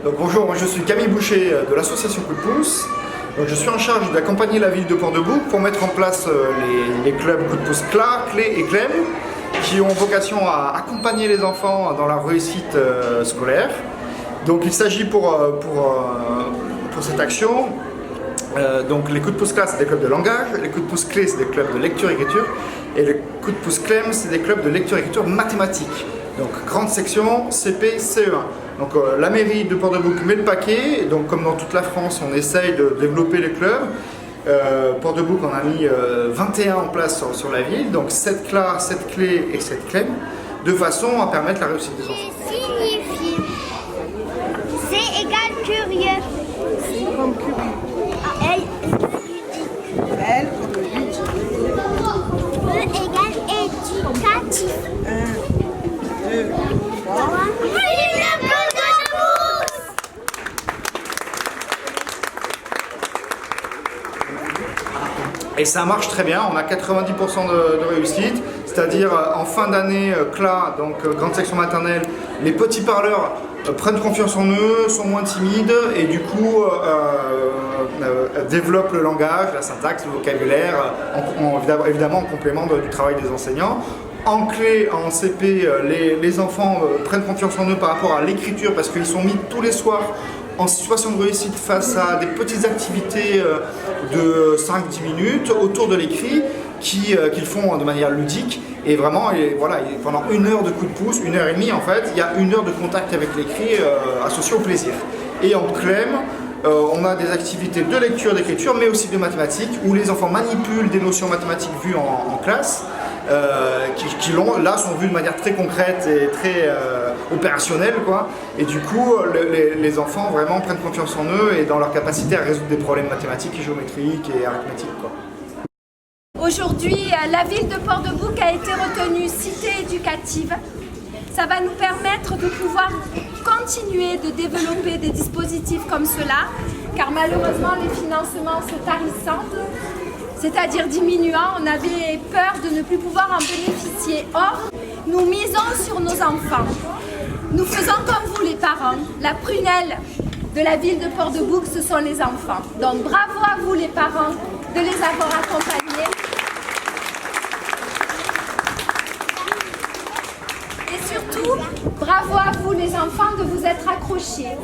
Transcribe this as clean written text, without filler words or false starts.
Donc bonjour, moi je suis Camille Boucher de l'association Coup de Pouce. Donc, je suis en charge d'accompagner la ville de Port-de-Bouc pour mettre en place les clubs Coup de Pouce CLA, Clé et Clem qui ont vocation à accompagner les enfants dans leur réussite scolaire. Donc il s'agit pour cette action, donc les Coups de Pouce CLA c'est des clubs de langage, les Coups de Pouce Clé c'est des clubs de lecture-écriture et les Coups de Pouce Clem c'est des clubs de lecture-écriture mathématique. Donc grande section CP, CE1. Donc la mairie de Port-de-Bouc met le paquet, donc comme dans toute la France on essaye de développer les clubs. Port-de-Bouc on a mis 21 en place sur la ville, donc 7 CLA, 7 clés et 7 clem, de façon à permettre la réussite des enfants. Signifie C égale curieux. C comme curieux. L L comme ludique. E égale éducatif. 1, 2, 3. Vive le Port-de-Bouc! Et ça marche très bien, on a 90% de réussite, c'est-à-dire en fin d'année CLA, donc grande section maternelle, les petits parleurs prennent confiance en eux, sont moins timides et du coup développent le langage, la syntaxe, le vocabulaire, évidemment en complément du travail des enseignants. En clé, en CP, les enfants prennent confiance en eux par rapport à l'écriture parce qu'ils sont mis tous les soirs en situation de réussite face à des petites activités de 5-10 minutes autour de l'écrit qu'ils font de manière ludique et vraiment voilà, pendant 1 heure de coup de pouce, 1h30 en fait, il y a 1 heure de contact avec l'écrit associé au plaisir. Et en clem, on a des activités de lecture, d'écriture mais aussi de mathématiques où les enfants manipulent des notions mathématiques vues en classe qui là sont vues de manière très concrète et très opérationnelle quoi. Et du coup les enfants vraiment prennent confiance en eux et dans leur capacité à résoudre des problèmes mathématiques, géométriques et arithmétiques quoi. Aujourd'hui, la ville de Port-de-Bouc a été retenue cité éducative. Ça va nous permettre de pouvoir continuer de développer des dispositifs comme cela, car malheureusement les financements se tarissant, c'est-à-dire diminuant, on avait peur de ne plus pouvoir en bénéficier. Or, nous misons sur nos enfants. Nous faisons comme vous les parents. La prunelle de la ville de Port-de-Bouc, ce sont les enfants. Donc bravo à vous les parents de les avoir accompagnés. Et surtout, bravo à vous les enfants de vous être accrochés.